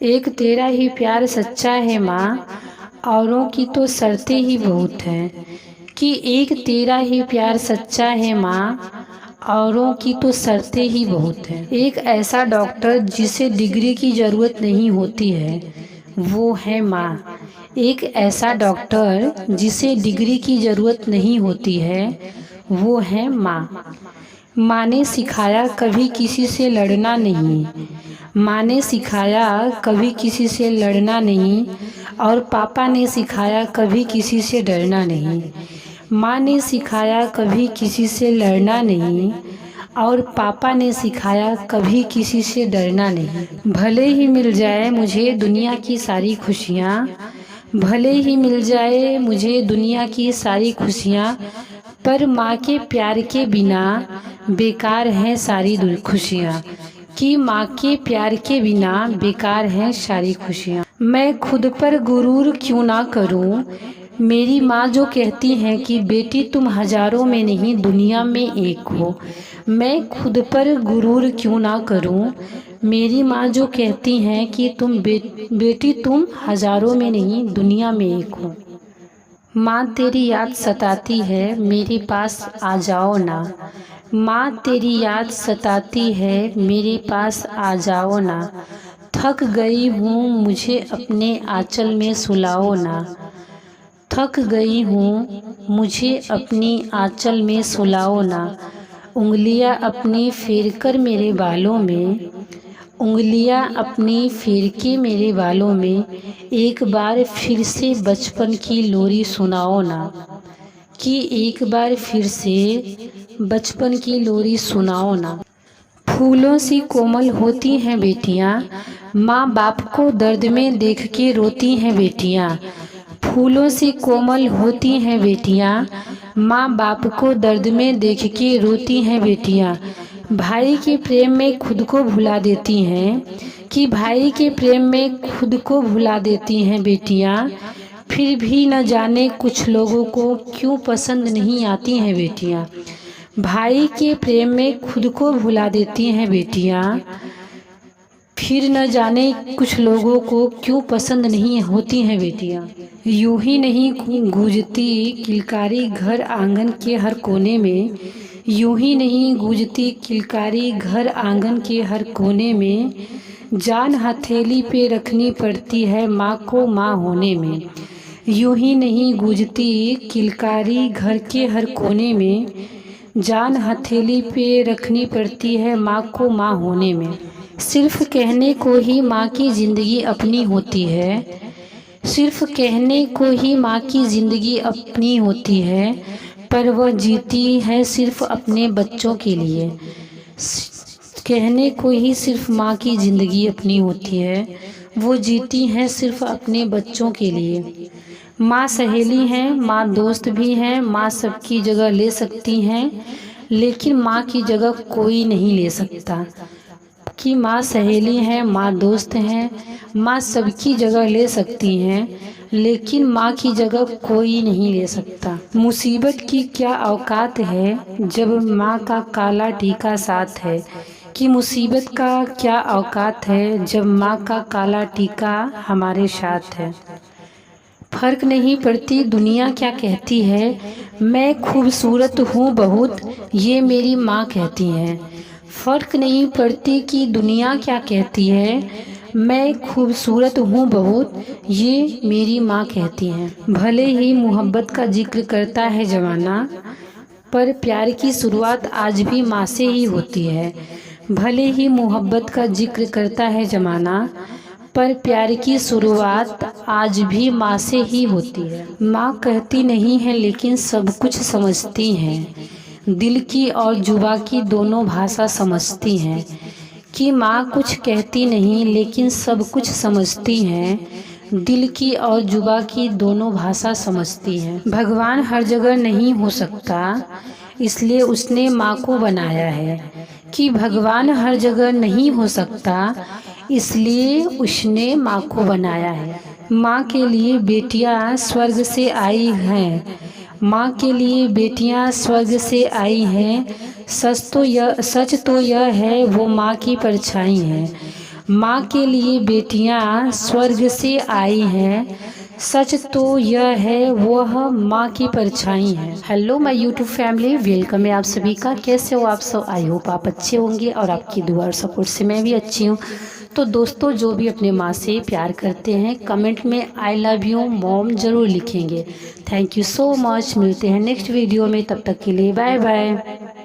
एक तेरा ही प्यार सच्चा है माँ, औरों की तो शर्तें ही बहुत हैं। कि एक तेरा ही प्यार सच्चा है माँ, औरों की तो शर्तें ही बहुत हैं। एक ऐसा डॉक्टर जिसे डिग्री की ज़रूरत नहीं होती है, वो है माँ। एक ऐसा डॉक्टर जिसे डिग्री की ज़रूरत नहीं होती है, वो है माँ। माँ ने सिखाया कभी किसी से लड़ना नहीं, माँ ने सिखाया कभी किसी से लड़ना नहीं, और पापा ने सिखाया कभी किसी से डरना नहीं। माँ ने सिखाया कभी किसी से लड़ना नहीं, और पापा ने सिखाया कभी किसी से डरना नहीं। भले ही मिल जाए मुझे दुनिया की सारी खुशियाँ, भले ही मिल जाए मुझे दुनिया की सारी खुशियाँ, पर माँ के प्यार के बिना बेकार हैं सारी खुशियाँ। कि माँ के प्यार के बिना बेकार हैं सारी खुशियाँ। मैं खुद पर गुरूर क्यों ना करूँ, मेरी माँ जो कहती हैं कि बेटी तुम हजारों में नहीं दुनिया में एक हो। मैं खुद पर गुरूर क्यों ना करूँ, मेरी माँ जो कहती हैं कि बेटी तुम हजारों में नहीं दुनिया में एक हो। माँ तेरी याद सताती है मेरे पास आ जाओ ना, माँ तेरी याद सताती है मेरे पास आ जाओ ना। थक गई हूँ मुझे अपने आंचल में सुलाओ ना, थक गई हूँ मुझे अपनी आंचल में सुलाओ ना। उंगलियाँ अपनी फेर कर मेरे बालों में, उंगलियाँ अपनी फेर के मेरे बालों में, एक बार फिर से बचपन की लोरी सुनाओ ना। कि एक बार फिर से बचपन की लोरी सुनाओ ना। फूलों सी कोमल होती हैं बेटियाँ, माँ बाप को दर्द में देख के रोती हैं बेटियाँ। फूलों सी कोमल होती हैं बेटियाँ, माँ बाप को दर्द में देख के रोती हैं बेटियाँ। भाई के प्रेम में खुद को भुला देती हैं, कि भाई के प्रेम में खुद को भुला देती हैं बेटियाँ। फिर भी न जाने कुछ लोगों को क्यों पसंद नहीं आती हैं बेटियाँ। भाई के प्रेम में खुद को भुला देती हैं बेटियाँ, फिर न जाने कुछ लोगों को क्यों पसंद नहीं होती हैं बेटियाँ। यूं ही नहीं गूंजती किलकारी घर आंगन के हर कोने में, यूं ही नहीं गूंजती किलकारी घर आंगन के हर कोने में। जान हथेली पे रखनी पड़ती है माँ को माँ होने में। यूं ही नहीं गूंजती किलकारी घर के हर कोने में, जान हथेली पे रखनी पड़ती है माँ को माँ होने में। सिर्फ कहने को ही माँ की ज़िंदगी अपनी होती है, सिर्फ कहने को ही माँ की ज़िंदगी अपनी होती है, पर वह जीती है सिर्फ अपने बच्चों के लिए। कहने को ही सिर्फ माँ की ज़िंदगी अपनी होती है, वो जीती हैं सिर्फ अपने बच्चों के लिए। माँ सहेली हैं, माँ दोस्त भी हैं, माँ सबकी जगह ले सकती हैं, लेकिन माँ की जगह कोई नहीं ले सकता। कि माँ सहेली हैं, माँ दोस्त हैं, माँ सबकी जगह ले सकती हैं, लेकिन माँ की जगह कोई नहीं ले सकता। मुसीबत की क्या औकात है जब माँ का काला टीका साथ है, कि मुसीबत का क्या औकात है जब माँ का काला टीका हमारे साथ है। फर्क नहीं पड़ती दुनिया क्या कहती है, मैं खूबसूरत हूँ बहुत ये मेरी माँ कहती हैं। फ़र्क नहीं पड़ती कि दुनिया क्या कहती है, मैं खूबसूरत हूँ बहुत ये मेरी माँ कहती हैं। भले ही मोहब्बत का जिक्र करता है ज़माना, पर प्यार की शुरुआत आज भी माँ से ही होती है। भले ही मोहब्बत का जिक्र करता है ज़माना, पर प्यार की शुरुआत आज भी माँ से ही होती है। माँ कहती नहीं है लेकिन सब कुछ समझती हैं, दिल की और जुबां की दोनों भाषा समझती हैं। कि माँ कुछ कहती नहीं लेकिन सब कुछ समझती हैं, दिल की और जुबां की दोनों भाषा समझती हैं। भगवान हर जगह नहीं हो सकता, इसलिए उसने माँ को बनाया है। कि भगवान हर जगह नहीं हो सकता, इसलिए उसने माँ को बनाया है। माँ के लिए बेटियाँ स्वर्ग से आई हैं, माँ के लिए बेटियाँ स्वर्ग से आई हैं। सच तो यह है वो माँ की परछाई हैं, माँ के लिए बेटियाँ स्वर्ग से आई हैं, सच तो यह है वह माँ की परछाई है। Hello my YouTube family, welcome है आप सभी का। कैसे हो आप सब? आई होप आप अच्छे होंगे और आपकी दुआ और सपोर्ट से मैं भी अच्छी हूँ। तो दोस्तों, जो भी अपने माँ से प्यार करते हैं कमेंट में आई लव यू मॉम ज़रूर लिखेंगे। Thank you so much. मिलते हैं नेक्स्ट वीडियो में, तब तक के लिए बाय बाय।